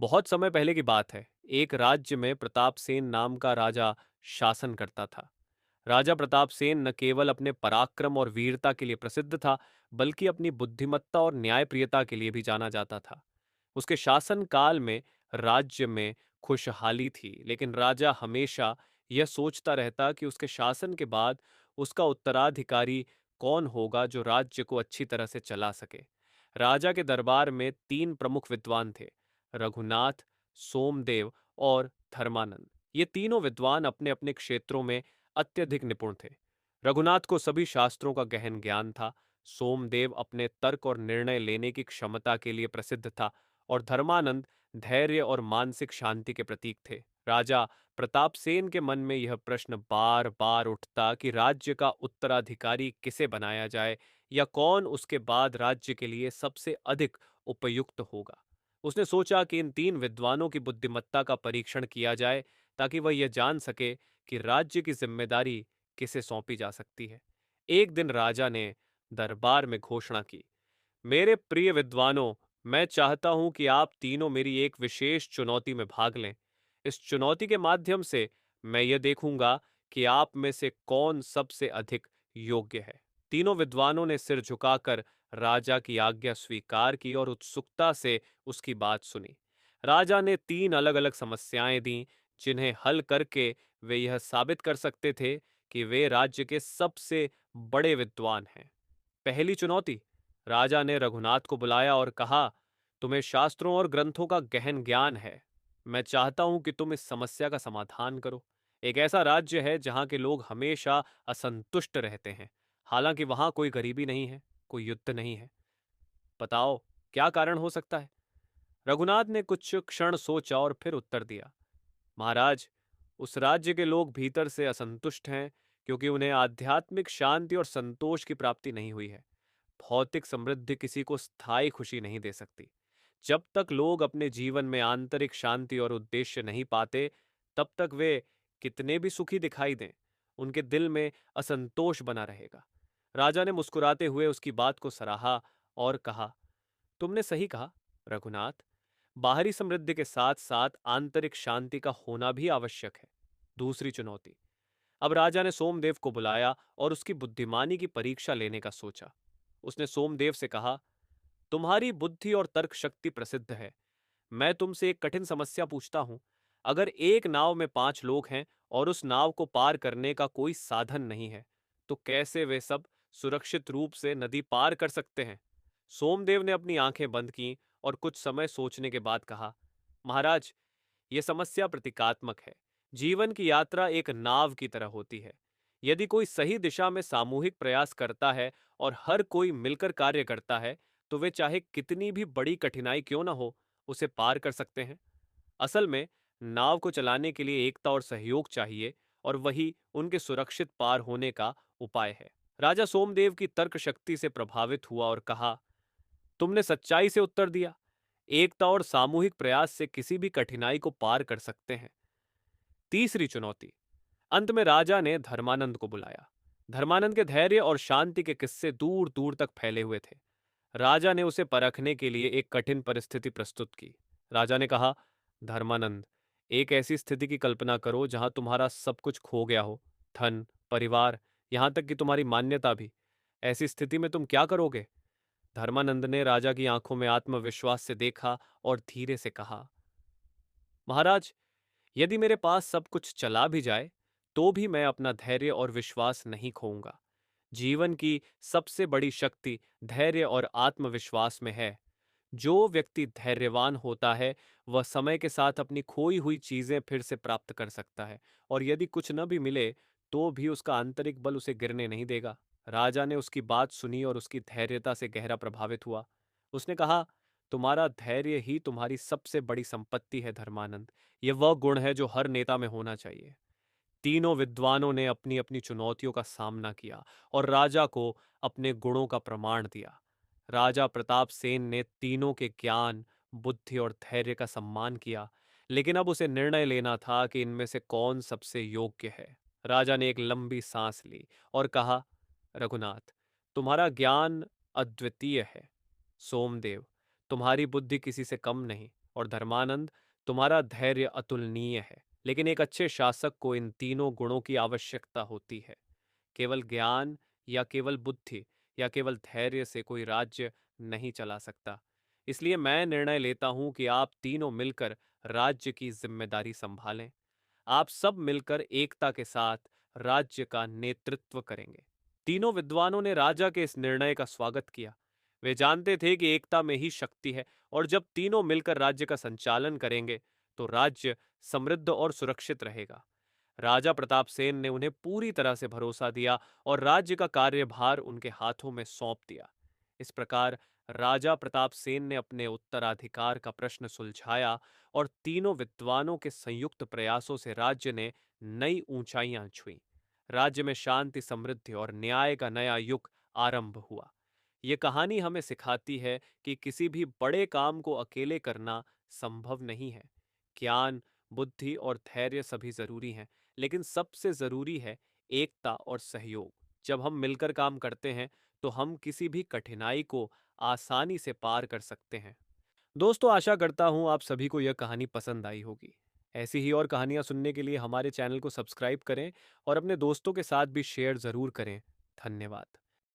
बहुत समय पहले की बात है। एक राज्य में प्रतापसेन नाम का राजा शासन करता था। राजा प्रतापसेन न केवल अपने पराक्रम और वीरता के लिए प्रसिद्ध था, बल्कि अपनी बुद्धिमत्ता और न्यायप्रियता के लिए भी जाना जाता था। उसके शासन काल में राज्य में खुशहाली थी, लेकिन राजा हमेशा यह सोचता रहता कि उसके शासन के बाद उसका उत्तराधिकारी कौन होगा जो राज्य को अच्छी तरह से चला सके। राजा के दरबार में तीन प्रमुख विद्वान थे: रघुनाथ, सोमदेव और धर्मानंद। ये तीनों विद्वान अपने अपने क्षेत्रों में अत्यधिक निपुण थे। रघुनाथ को सभी शास्त्रों का गहन ज्ञान था। सोमदेव अपने तर्क और निर्णय लेने की क्षमता के लिए प्रसिद्ध था, और धर्मानंद धैर्य और मानसिक शांति के प्रतीक थे। राजा प्रतापसेन के मन में यह प्रश्न बार बार उठता कि राज्य का उत्तराधिकारी किसे बनाया जाए, या कौन उसके बाद राज्य के लिए सबसे अधिक उपयुक्त होगा। उसने सोचा कि इन तीन विद्वानों की बुद्धिमत्ता का परीक्षण किया जाए, ताकि वह यह जान सके कि राज्य की जिम्मेदारी किसे सौंपी जा सकती है। एक दिन राजा ने दरबार में घोषणा की, मेरे प्रिय विद्वानों, मैं चाहता हूं कि आप तीनों मेरी एक विशेष चुनौती में भाग लें। इस चुनौती के माध्यम से मैं यह देखूंगा कि आप में से कौन सबसे अधिक योग्य है। तीनों विद्वानों ने सिर झुकाकर राजा की आज्ञा स्वीकार की और उत्सुकता से उसकी बात सुनी। राजा ने तीन अलग अलग समस्याएं दी, जिन्हें हल करके वे यह साबित कर सकते थे कि वे राज्य के सबसे बड़े विद्वान हैं। पहली चुनौती: राजा ने रघुनाथ को बुलाया और कहा, तुम्हें शास्त्रों और ग्रंथों का गहन ज्ञान है। मैं चाहता हूं कि तुम इस समस्या का समाधान करो। एक ऐसा राज्य है जहां के लोग हमेशा असंतुष्ट रहते हैं, हालांकि वहां कोई गरीबी नहीं है, कोई युद्ध नहीं है। बताओ, क्या कारण हो सकता है? रघुनाथ ने कुछ क्षण सोचा और फिर उत्तर दिया, महाराज, उस राज्य के लोग भीतर से असंतुष्ट हैं, क्योंकि उन्हें आध्यात्मिक शांति और संतोष की प्राप्ति नहीं हुई है। भौतिक समृद्धि किसी को स्थायी खुशी नहीं दे सकती। जब तक लोग अपने जीवन में आंतरिक शांति और उद्देश्य नहीं पाते, तब तक वे कितने भी सुखी दिखाई दें, उनके दिल में असंतोष बना रहेगा। राजा ने मुस्कुराते हुए उसकी बात को सराहा और कहा, तुमने सही कहा, रघुनाथ। बाहरी समृद्धि के साथ साथ आंतरिक शांति का होना भी आवश्यक है। दूसरी चुनौती: अब राजा ने सोमदेव को बुलाया और उसकी बुद्धिमानी की परीक्षा लेने का सोचा। उसने सोमदेव से कहा, तुम्हारी बुद्धि और तर्क शक्ति प्रसिद्ध है। मैं तुमसे एक कठिन समस्या पूछता हूं। अगर एक नाव में 5 लोग हैं और उस नाव को पार करने का कोई साधन नहीं है, तो कैसे वे सब सुरक्षित रूप से नदी पार कर सकते हैं? सोमदेव ने अपनी आंखें बंद की और कुछ समय सोचने के बाद कहा, महाराज, यह समस्या प्रतीकात्मक है। जीवन की यात्रा एक नाव की तरह होती है। यदि कोई सही दिशा में सामूहिक प्रयास करता है और हर कोई मिलकर कार्य करता है, तो वे चाहे कितनी भी बड़ी कठिनाई क्यों न हो, उसे पार कर सकते हैं। असल में नाव को चलाने के लिए एकता और सहयोग चाहिए, और वही उनके सुरक्षित पार होने का उपाय है। राजा सोमदेव की तर्क शक्ति से प्रभावित हुआ और कहा, तुमने सच्चाई से उत्तर दिया। एकता और सामूहिक प्रयास से किसी भी कठिनाई को पार कर सकते हैं। तीसरी चुनौती: अंत में राजा ने धर्मानंद को बुलाया। धर्मानंद के धैर्य और शांति के किस्से दूर दूर तक फैले हुए थे। राजा ने उसे परखने के लिए एक कठिन परिस्थिति प्रस्तुत की। राजा ने कहा, धर्मानंद, एक ऐसी स्थिति की कल्पना करो जहां तुम्हारा सब कुछ खो गया हो, धन, परिवार, यहां तक कि तुम्हारी मान्यता भी। ऐसी स्थिति में तुम क्या करोगे? धर्मानंद ने राजा की आंखों में आत्मविश्वास से देखा और धीरे से कहा, महाराज, यदि मेरे पास सब कुछ चला भी जाए, तो भी मैं अपना धैर्य और विश्वास नहीं खोऊंगा। जीवन की सबसे बड़ी शक्ति धैर्य और आत्मविश्वास में है। जो व्यक्ति धैर्यवान होता है, वह समय के साथ अपनी खोई हुई चीजें फिर से प्राप्त कर सकता है, और यदि कुछ न भी मिले, तो भी उसका आंतरिक बल उसे गिरने नहीं देगा। राजा ने उसकी बात सुनी और उसकी धैर्यता से गहरा प्रभावित हुआ। उसने कहा, तुम्हारा धैर्य ही तुम्हारी सबसे बड़ी संपत्ति है धर्मानंद। यह वह गुण है जो हर नेता में होना चाहिए। तीनों विद्वानों ने अपनी अपनी चुनौतियों का सामना किया और राजा को अपने गुणों का प्रमाण दिया। राजा प्रताप सेन ने तीनों के ज्ञान, बुद्धि और धैर्य का सम्मान किया, लेकिन अब उसे निर्णय लेना था कि इनमें से कौन सबसे योग्य है। राजा ने एक लंबी सांस ली और कहा, रघुनाथ, तुम्हारा ज्ञान अद्वितीय है। सोमदेव, तुम्हारी बुद्धि किसी से कम नहीं, और धर्मानंद, तुम्हारा धैर्य अतुलनीय है, लेकिन एक अच्छे शासक को इन तीनों गुणों की आवश्यकता होती है। केवल ज्ञान या केवल बुद्धि या केवल धैर्य से कोई राज्य नहीं चला सकता। इसलिए मैं निर्णय लेता हूं कि आप तीनों मिलकर राज्य की जिम्मेदारी संभालें। आप सब मिलकर एकता के साथ राज्य का नेतृत्व करेंगे। तीनों विद्वानों ने राजा के इस निर्णय का स्वागत किया। वे जानते थे कि एकता में ही शक्ति है, और जब तीनों मिलकर राज्य का संचालन करेंगे तो राज्य समृद्ध और सुरक्षित रहेगा। राजा प्रताप सेन ने उन्हें पूरी तरह से भरोसा दिया और राज्य का कार्यभार उनके हाथों में सौंप दिया। इस प्रकार राजा प्रताप सेन ने अपने उत्तराधिकार का प्रश्न सुलझाया, और तीनों विद्वानों के संयुक्त प्रयासों से राज्य ने नई ऊंचाइयां छुईं। राज्य में शांति, समृद्धि और न्याय का नया युग आरंभ हुआ। ये कहानी हमें सिखाती है कि किसी भी बड़े काम को अकेले करना संभव नहीं है। ज्ञान, बुद्धि और धैर्य सभी जरूरी हैं, लेकिन सबसे जरूरी है एकता और सहयोग। जब हम मिलकर काम करते हैं तो हम किसी भी कठिनाई को आसानी से पार कर सकते हैं। दोस्तों, आशा करता हूँ आप सभी को यह कहानी पसंद आई होगी। ऐसी ही और कहानियाँ सुनने के लिए हमारे चैनल को सब्सक्राइब करें और अपने दोस्तों के साथ भी शेयर ज़रूर करें। धन्यवाद।